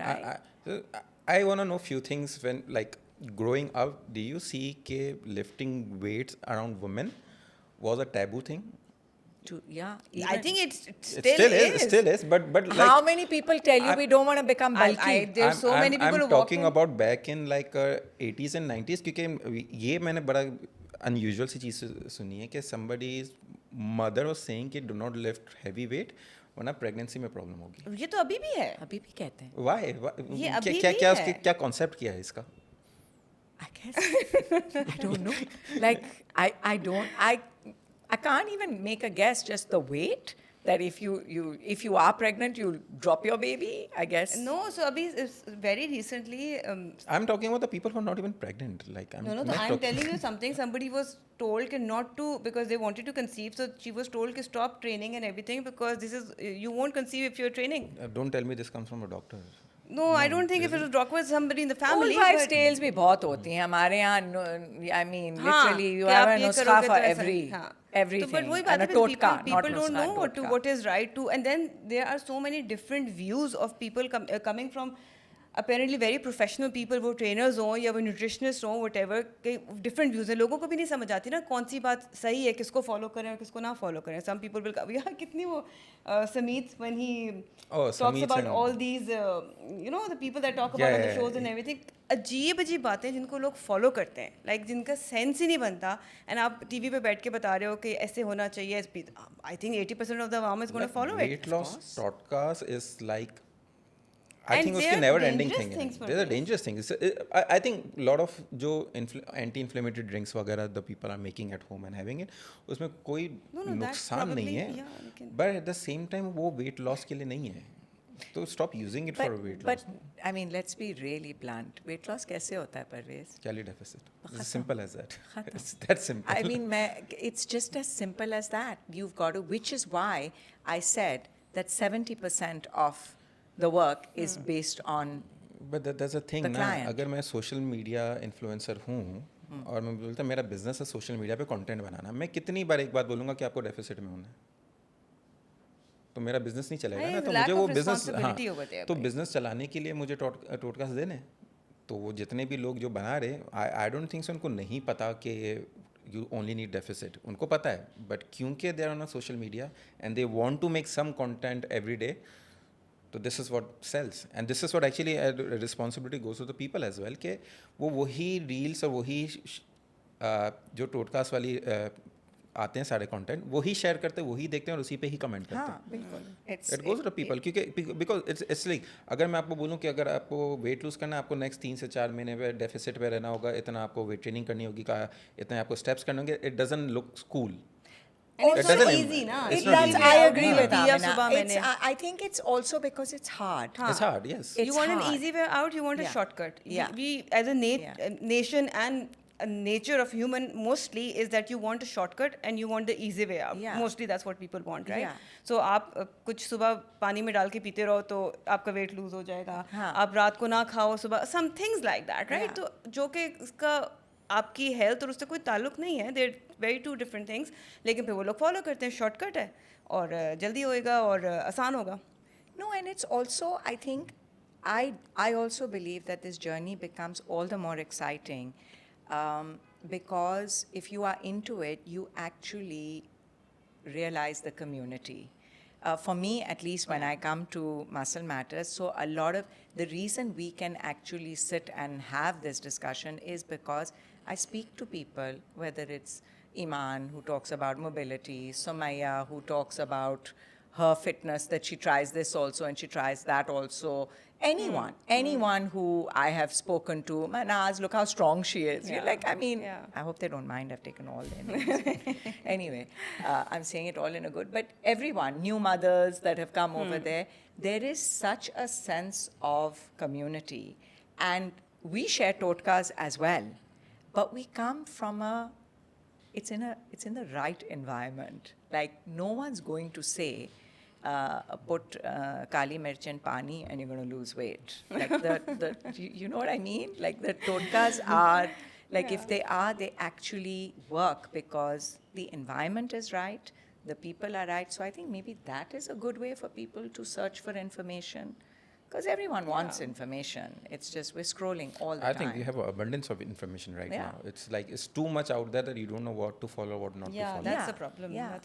right? I want to know few things when, like, growing up, do you see ke lifting weights around women was a taboo thing? Yeah, I even think it It still is. still is, but like, how many people tell you I- we don't want to become bulky? There's so many people who I'm walk talking in. about back in like 80s and 90s, क्योंकि ये मैंने बड़ा unusual सी चीज़ सुनी है कि somebody's mother was saying कि do not lift heavy weight वरना pregnancy में problem होगी. ये तो अभी भी है. अभी भी कहते हैं. Why? ये क्या अभी क्या भी क्या है. उसके क्या concept किया है इसका? I guess. I don't know. Like, I can't even make a guess, just the weight, that if you are pregnant, you'll drop your baby, I guess. No, so abhi very recently. I'm talking about the people who are not even pregnant. Like, I'm No, not I'm talking- telling you something. Somebody was told not to, because they wanted to conceive. So she was told to stop training and everything, because this is, you won't conceive if you're training. Don't tell me this comes from a doctor. No, I don't think if it was doctor, it's somebody in the family. Old wives' but- tales भी बहुत होती हैं हमारे यहाँ. I mean, हाँ, literally, you कि have आप a ये nuskha करोगे for तो ऐसा- every हाँ. everything. तो but वही And बात a है, totka, people not don't nuskha, know totka. what is right to, and then there are so many different views of people coming from apparently very professional people, वो trainers हों या वो nutritionists हों, whatever, के different views हैं. लोगों को भी नहीं समझ आती ना कौन सी बात सही है, किसको follow करें और किसको ना follow करें. Some people will यार कितनी वो Sameet, when he talks Sameet about and- all these the people that talk Yeah, about on the yeah, shows and everything, अजीब अजीब बातें जिनको लोग फॉलो करते हैं, लाइक जिनका सेंस ही नहीं बनता, एंड आप टीवी पे बैठ के बता रहे हो कि ऐसे होना चाहिए. I think 80% of the Awam is gonna follow it. Weight loss podcast is like, I And think there उसकी are never ending dangerous thing है. things for There's a this. dangerous thing. I think lot of जो anti-inflammatory drinks वगैरह the people are making at home and having it, उसमें कोई No, that's नुकसान नहीं probably- है. yeah, लेकिन- But at the same time वो weight loss के लिए नहीं है. तो stop using it for weight But loss. I mean, let's be really blunt. Weight loss कैसे होता है Parvez? Calorie deficit. It's as simple as that. खत्म. It's that simple. I mean, it's just as simple as that. You've got to, which is why I said that 70% of the work is based on. But that's a thing The ना, client. अगर मैं social media influencer हूँ और मैं बोलता मेरा business है social media पे कंटेंट बनाना, मैं कितनी बार एक बात बोलूँगा कि आपको डेफिसिट में होना है, तो मेरा बिजनेस नहीं चलेगा ना. तो lack मुझे of वो बिजनेस, responsibility over there, तो भाई. बिजनेस चलाने के लिए मुझे टोटकास देने. तो वो जितने भी लोग जो बना रहे, आई डोंट थिंक सो उनको नहीं पता कि यू ओनली नीड डेफिसिट. उनको पता है, बट क्योंकि they are on social media and they want to make some content every day, तो this is what sells and this is what actually responsibility goes to the people as well, कि वो वही reels और वही जो टोटकास्ट वाली आते हैं सारे कंटेंट वही शेयर करते हैं, वही देखते हैं और उसी पे ही कमेंट करते हैं. हाँ, बिल्कुल. इट गोज टू पीपल, क्योंकि बिकॉज इट्स लाइक, अगर मैं आपको बोलूँ कि अगर आपको वेट लूज करना है, आपको नेक्स्ट 3 से 4 महीने पे डेफिसिट पे रहना होगा, इतना आपको वेट ट्रेनिंग करनी होगी, इतने आपको स्टेप्स करने होंगे, it doesn't look cool. And It it's not doesn't- easy, na. it's It not does. easy. I agree with दिया Amina. सुबह It's, मैंने. I think it's also because it's hard. It's hard, yes. It's You want an hard. easy way out, you want a Yeah. shortcut. Yeah. We as a Yeah. nation and a nature of human mostly is that you want a shortcut and you want the easy way out. Yeah. Mostly that's what people want, right? Yeah. So आप कुछ सुबह पानी में डाल के पीते रहो तो आपका वेट लूज हो जाएगा. हाँ. आप रात को ना खाओ सुबह, some things like that, right? Yeah. तो जो कि इसका आपकी हेल्थ और उससे कोई ताल्लुक नहीं है. They're very two different things. लेकिन फिर वो लोग फॉलो करते हैं, शॉर्टकट है और जल्दी होएगा और आसान होगा. No, and it's also, I think, I also believe that this journey becomes all the more exciting because if you are into it, you actually realize the community. For me, at least, when I come to Muscle Matters, so a lot of the reason we can actually sit and have this discussion is because I speak to people, whether it's Iman, who talks about mobility, Somaya, who talks about her fitness, that she tries this also and she tries that also. Anyone who I have spoken to, Manaz, look how strong she is. You're like, I mean, Yeah. I hope they don't mind. I've taken all their names. Anyway, I'm saying it all in a good, but everyone, new mothers that have come over there is such a sense of community. And we share totkas as well, but we come from it's in the right environment. Like, no one's going to say, put kali mirch in pani and you're going to lose weight. Like you know what I mean? Like the totkas are, like if they are, they actually work because the environment is right, the people are right. So I think maybe that is a good way for people to search for information. Because everyone wants information. It's just we're scrolling all the I time. think we have an abundance of information right Yeah. now. It's like it's too much out there that you don't know what to follow, what not to Yeah, follow. that's Yeah, the problem. yeah. That's